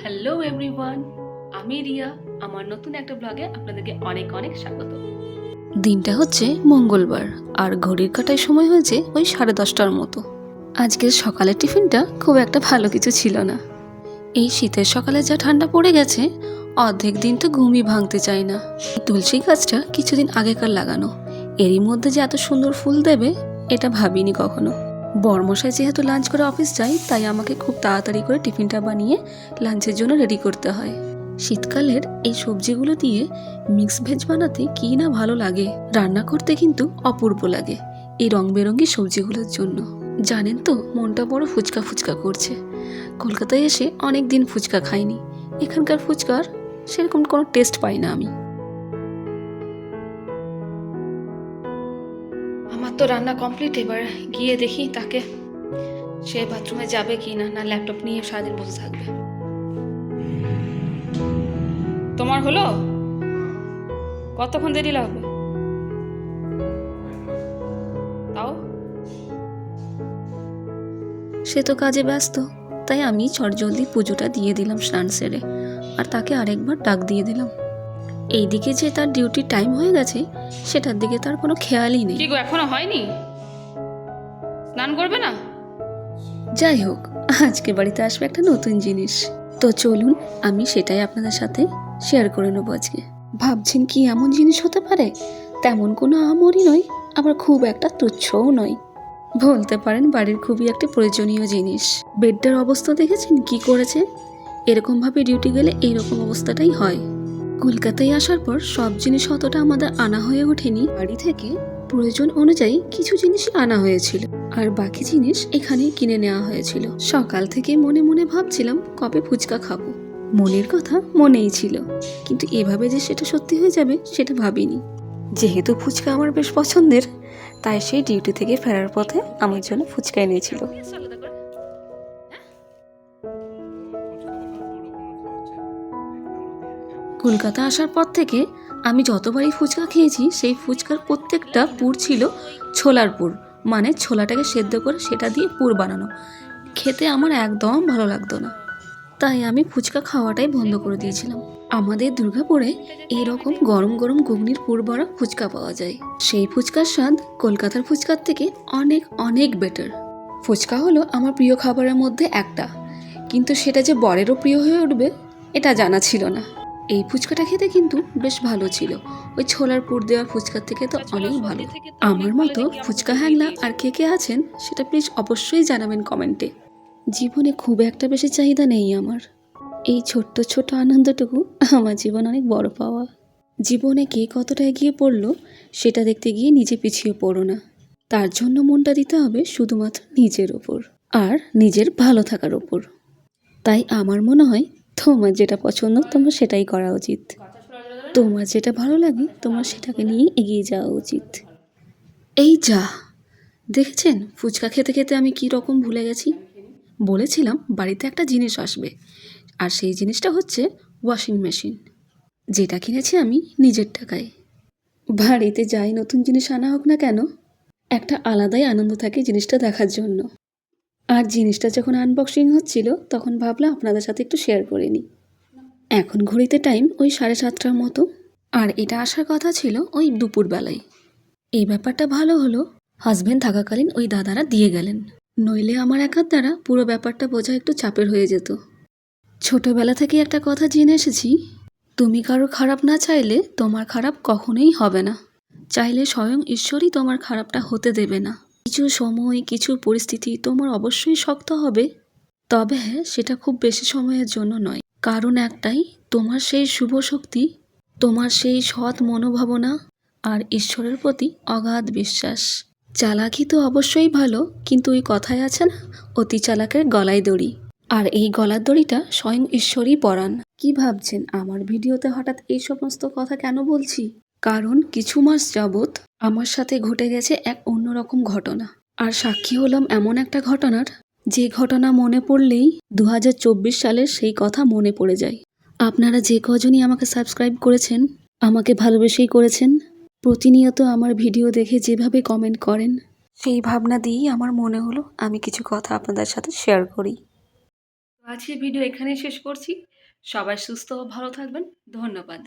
Hello everyone, আমি রিয়া। আমার নতুন একটা ব্লগে আপনাদেরকে অনেক অনেক স্বাগত। দিনটা হচ্ছে মঙ্গলবার আর ঘড়ির কাঁটায় সময় হয়েছে ওই 10:30টার মতো। আজকের সকালের টিফিনটা খুব একটা ভালো কিছু ছিল না। এই শীতের সকালে যা ঠান্ডা পড়ে গেছে, অর্ধেক দিন তো ঘুমই ভাঙতে চায় না। তুলসী গাছটা কিছুদিন আগেকার লাগানো, এরই মধ্যে যে এত সুন্দর ফুল দেবে এটা ভাবিনি কখনো। বরমশাই যেহেতু লাঞ্চ করে অফিস যায়, তাই আমাকে খুব তাড়াতাড়ি করে টিফিনটা বানিয়ে লাঞ্চের জন্য রেডি করতে হয়। শীতকালের এই সবজিগুলো দিয়ে মিক্স ভেজ বানাতে কি না ভালো লাগে, রান্না করতে কিন্তু অপূর্ব লাগে এই রং বেরঙি সবজিগুলোর জন্য। জানেন তো, মনটা বড় ফুচকা ফুচকা করছে। কলকাতায় এসে অনেক দিন ফুচকা খাইনি, এখানকার ফুচকার সেরকম কোনো টেস্ট পাই না আমি। আমার তো রান্না কমপ্লিট, এবার গিয়ে দেখি তাকে সে বাথরুমে যাবে কি না, না ল্যাপটপ নিয়ে সারাদিন বসে থাকবে। তোমার হলো? কতক্ষণ দেরি লাগবে তাও? সে তো কাজে ব্যস্ত, তাই আমি চটজলদি পুজোটা দিয়ে দিলাম স্নান সেরে, আর তাকে আরেকবার ডাক দিয়ে দিলাম। এইদিকে যে তার ডিউটির টাইম হয়ে গেছে সেটার দিকে তার কোনো খেয়ালই নেই। কি গো, এখনো হয়নি? স্নান করবে না? যাই হোক, আজকে বাড়িতে আসবে একটা নতুন জিনিস, তো চলুন আমি সেটাই আপনাদের সাথে শেয়ার করে নেবো আজকে। ভাবছেন কি এমন জিনিস হতে পারে? তেমন কোনো আহামরি নয়, আবার খুব একটা তুচ্ছও নয়, বলতে পারেন বাড়ির খুবই একটি প্রয়োজনীয় জিনিস। বেডটার অবস্থা দেখেছেন কি করেছে? এরকম ভাবে ডিউটি গেলে এইরকম অবস্থাটাই হয়। কলকাতায় আসার পর সব জিনিস অতটা আমাদের আনা হয়ে ওঠেনি, বাড়ি থেকে প্রয়োজন অনুযায়ী কিছু জিনিসই আনা হয়েছিল, আর বাকি জিনিস এখানেই কিনে নেওয়া হয়েছিল। সকাল থেকে মনে মনে ভাবছিলাম কবে ফুচকা খাবো, মনের কথা মনেই ছিল, কিন্তু এভাবে যে সেটা সত্যি হয়ে যাবে সেটা ভাবিনি। যেহেতু ফুচকা আমার বেশ পছন্দের, তাই সেই ডিউটি থেকে ফেরার পথে আমার জন্য ফুচকা এনেছিল। কলকাতা আসার পর থেকে আমি যতবারই ফুচকা খেয়েছি, সেই ফুচকার প্রত্যেকটা পুর ছিল ছোলার পুর, মানে ছোলাটাকে সেদ্ধ করে সেটা দিয়ে পুর বানানো। খেতে আমার একদম ভালো লাগতো না, তাই আমি ফুচকা খাওয়াটাই বন্ধ করে দিয়েছিলাম। আমাদের দুর্গাপুরে এইরকম গরম গরম ঘুগনির পুর ভরা ফুচকা পাওয়া যায়। সেই ফুচকার স্বাদ কলকাতার ফুচকার থেকে অনেক অনেক বেটার। ফুচকা হলো আমার প্রিয় খাবারের মধ্যে একটা, কিন্তু সেটা যে বরেরও প্রিয় হয়ে উঠবে এটা জানা ছিল না। এই ফুচকাটা খেতে কিন্তু বেশ ভালো ছিল, ওই ছোলার পুর দেওয়া ফুচকার থেকে তো অনেক ভালো। আমার মতো ফুচকা হ্যাংলা আর কে কে আছেন সেটা প্লিজ অবশ্যই জানাবেন কমেন্টে। জীবনে খুব একটা বেশি চাহিদা নেই আমার, এই ছোট্ট ছোট আনন্দটুকু আমার জীবন অনেক বড় পাওয়া। জীবনে কে কতটা এগিয়ে পড়লো সেটা দেখতে গিয়ে নিজে পিছিয়ে পড়ো না, তার জন্য মনটা দিতে হবে শুধুমাত্র নিজের ওপর আর নিজের ভালো থাকার ওপর। তাই আমার মনে হয় তোমার যেটা পছন্দ তোমার সেটাই করা উচিত, তোমার যেটা ভালো লাগে তোমার সেটাকে নিয়ে এগিয়ে যাওয়া উচিত। এই যা দেখেছেন, ফুচকা খেতে খেতে আমি কি রকম ভুলে গেছি। বলেছিলাম বাড়িতে একটা জিনিস আসবে, আর সেই জিনিসটা হচ্ছে ওয়াশিং মেশিন, যেটা কিনেছি আমি নিজের টাকায়। বাড়িতে যাই নতুন জিনিস আনা হোক না কেন, একটা আলাদাই আনন্দ থাকে জিনিসটা দেখার জন্য। আর জিনিসটা যখন আনবক্সিং হচ্ছিল তখন ভাবলাম আপনাদের সাথে একটু শেয়ার করে নিই। এখন ঘড়িতে টাইম ওই 7:30টার মতো, আর এটা আসার কথা ছিল ওই দুপুরবেলায়। এই ব্যাপারটা ভালো হলো, হাজব্যান্ড থাকাকালীন ওই দাদারা দিয়ে গেলেন, নইলে আমার একার দ্বারা পুরো ব্যাপারটা বোঝা একটু চাপের হয়ে যেত। ছোটবেলা থেকে একটা কথা জেনে এসেছি, তুমি কারো খারাপ না চাইলে তোমার খারাপ কখনোই হবে না, চাইলে স্বয়ং ঈশ্বরই তোমার খারাপটা হতে দেবে না। কিছু সময় কিছু পরিস্থিতি তোমার অবশ্যই শক্ত হবে, তবে হ্যাঁ সেটা খুব বেশি সময়ের জন্য নয়। কারণ একটাই, তোমার সেই শুভ শক্তি, তোমার সেই সৎ মনোভাবনা আর ঈশ্বরের প্রতি অগাধ বিশ্বাস। চালাকি তো অবশ্যই ভালো, কিন্তু ওই কথায় আছে না, অতি চালাকের গলায় দড়ি, আর এই গলার দড়িটা স্বয়ং ঈশ্বরই পরান। কি ভাবছেন আমার ভিডিওতে হঠাৎ এই সমস্ত কথা কেন বলছি? কারণ কিছু মাস যাবৎ আমার সাথে ঘটে গেছে এক অন্যরকম ঘটনা, আর সাক্ষী হলাম এমন একটা ঘটনার, যে ঘটনা মনে পড়লেই 2024 সালের সেই কথা মনে পড়ে যায়। আপনারা যে কজনই আমাকে সাবস্ক্রাইব করেছেন, আমাকে ভালোবেসেই করেছেন, প্রতিনিয়ত আমার ভিডিও দেখে যেভাবে কমেন্ট করেন, সেই ভাবনা দিয়েই আমার মনে হলো আমি কিছু কথা আপনাদের সাথে শেয়ার করি। আজকের ভিডিও এখানেই শেষ করছি। সবাই সুস্থ ও ভালো থাকবেন। ধন্যবাদ।